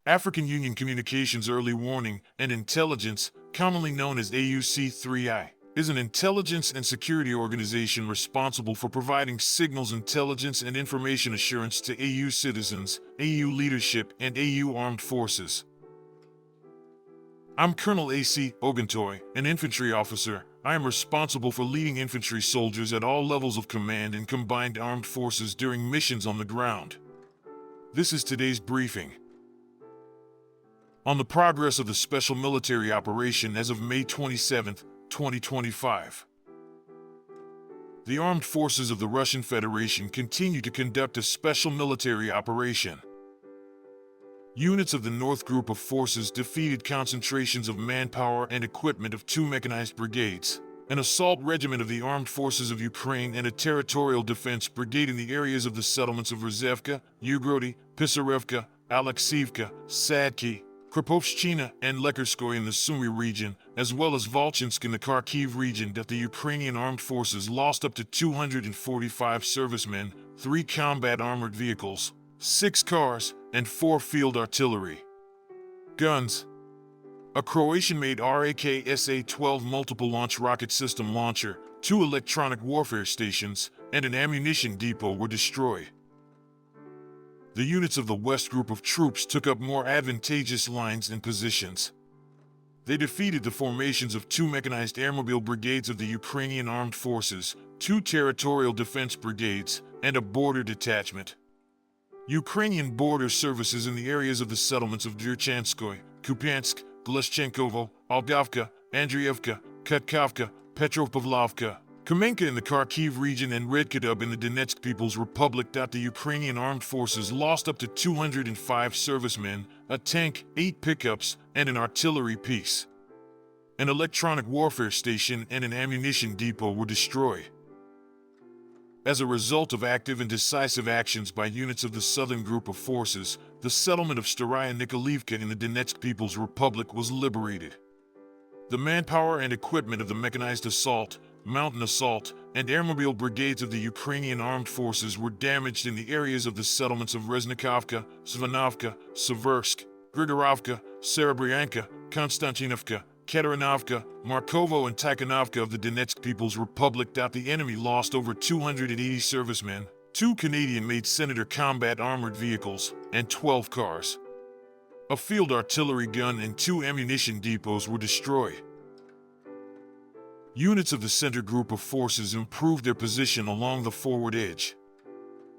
African Union Communications Early Warning and Intelligence, commonly known as AUC3I, is an intelligence and security organization responsible for providing signals intelligence and information assurance to AU citizens, AU leadership, and AU armed forces. I'm Colonel A.C. Oguntoy, an infantry officer. I am responsible for leading infantry soldiers at all levels of command in combined armed forces during missions on the ground. This is today's briefing. On the progress of the special military operation as of May 27, 2025. The armed forces of the Russian Federation continue to conduct a special military operation. Units of the North Group of Forces defeated concentrations of manpower and equipment of 2 mechanized brigades, an assault regiment of the Armed Forces of Ukraine, and a territorial defense brigade in the areas of the settlements of Rzevka, Ugrody, Pisarevka, Alexievka, Sadki, Kropovshchina, and Lekerskoy in the Sumy region, as well as Volchansk in the Kharkiv region. That the Ukrainian armed forces lost up to 245 servicemen, 3 combat armored vehicles, 6 cars, and 4 field artillery guns. A Croatian-made RAK-SA-12 multiple launch rocket system launcher, 2 electronic warfare stations, and an ammunition depot were destroyed. The units of the West Group of troops took up more advantageous lines and positions. They defeated the formations of 2 mechanized airmobile brigades of the Ukrainian armed forces, 2 territorial defense brigades, and a border detachment. Ukrainian border services in the areas of the settlements of Dyrchanskoy, Kupiansk, Gleshchenkovo, Algavka, Andrievka, Kutkovka, Petropavlovka, Kamenka in the Kharkiv region, and Redkadub in the Donetsk People's Republic. The Ukrainian armed forces lost up to 205 servicemen, a tank, 8 pickups, and an artillery piece. An electronic warfare station and an ammunition depot were destroyed. As a result of active and decisive actions by units of the Southern Group of Forces, the settlement of Staraya Nikolaevka in the Donetsk People's Republic was liberated. The manpower and equipment of the mechanized assault, mountain assault, and airmobile brigades of the Ukrainian armed forces were damaged in the areas of the settlements of Reznikovka, Svanovka, Seversk, Grigorovka, Serebryanka, Konstantinovka, Katerinovka, Markovo, and Tikhonovka of the Donetsk People's Republic. The enemy lost over 280 servicemen, 2 Canadian-made Senator combat armored vehicles, and 12 cars. A field artillery gun and 2 ammunition depots were destroyed. Units of the Center Group of Forces improved their position along the forward edge.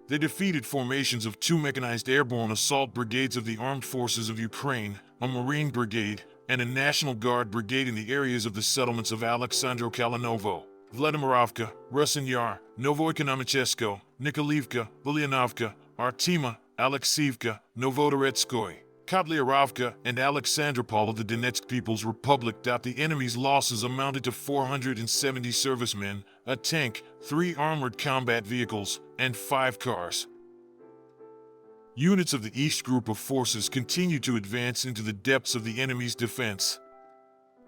They defeated formations of 2 mechanized airborne assault brigades of the Armed Forces of Ukraine, a Marine brigade, and a National Guard brigade in the areas of the settlements of Alexandro Kalinovo, Vladimirovka, Rusinyar, Novoekonomichesko, Nikolaevka, Ulyanovka, Artima, Alexievka, Novodoretskoy, Kotliarovka, and Alexandropol of the Donetsk People's Republic. The enemy's losses amounted to 470 servicemen, a tank, 3 armored combat vehicles, and 5 cars. Units of the East Group of Forces continued to advance into the depths of the enemy's defense.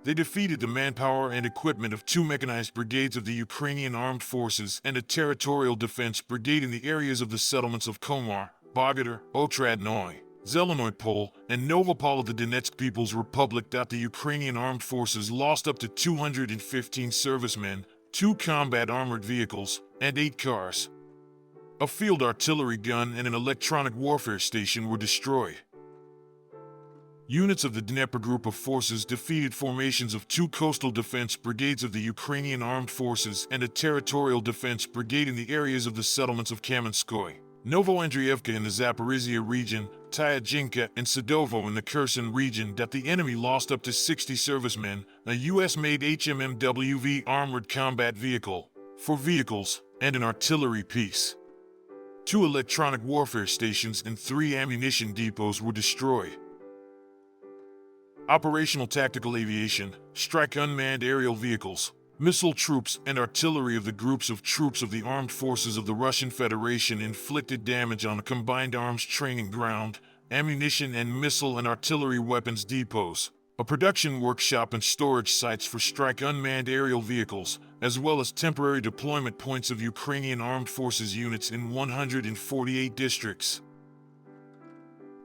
They defeated the manpower and equipment of 2 mechanized brigades of the Ukrainian armed forces and a territorial defense brigade in the areas of the settlements of Komar, Bogodar, Otradnoy, Zelenoy Pol, and Novopol of the Donetsk People's Republic. The Ukrainian armed forces lost up to 215 servicemen, 2 combat armored vehicles, and 8 cars. A field artillery gun and an electronic warfare station were destroyed. Units of the Dnieper Group of Forces defeated formations of 2 coastal defense brigades of the Ukrainian armed forces and a territorial defense brigade in the areas of the settlements of Kamenskoy, Novoandrievka in the Zaporizhia region, Tyajinka, and Sadovo in the Kherson region. The enemy lost up to 60 servicemen, a U.S.-made HMMWV armored combat vehicle, 4 vehicles, and an artillery piece. 2 electronic warfare stations and 3 ammunition depots were destroyed. Operational tactical aviation, strike unmanned aerial vehicles, missile troops, and artillery of the groups of troops of the armed forces of the Russian Federation inflicted damage on a combined arms training ground, ammunition and missile and artillery weapons depots, a production workshop and storage sites for strike unmanned aerial vehicles, as well as temporary deployment points of Ukrainian armed forces units in 148 districts.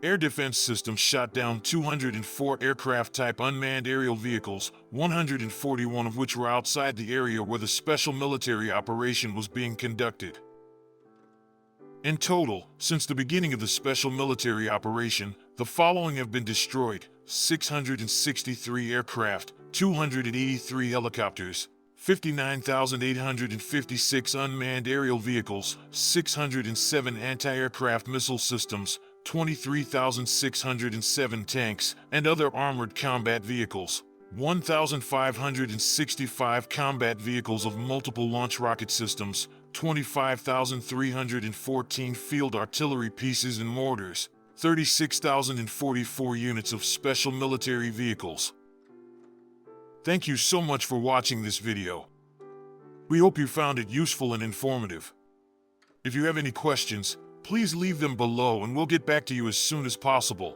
Air defense systems shot down 204 aircraft-type unmanned aerial vehicles, 141 of which were outside the area where the special military operation was being conducted. In total, since the beginning of the special military operation, the following have been destroyed: 663 aircraft, 283 helicopters, 59,856 unmanned aerial vehicles, 607 anti-aircraft missile systems, 23,607 tanks and other armored combat vehicles, 1,565 combat vehicles of multiple launch rocket systems, 25,314 field artillery pieces and mortars, 36,044 units of special military vehicles. Thank you so much for watching this video. We hope you found it useful and informative. If you have any questions, please leave them below and we'll get back to you as soon as possible.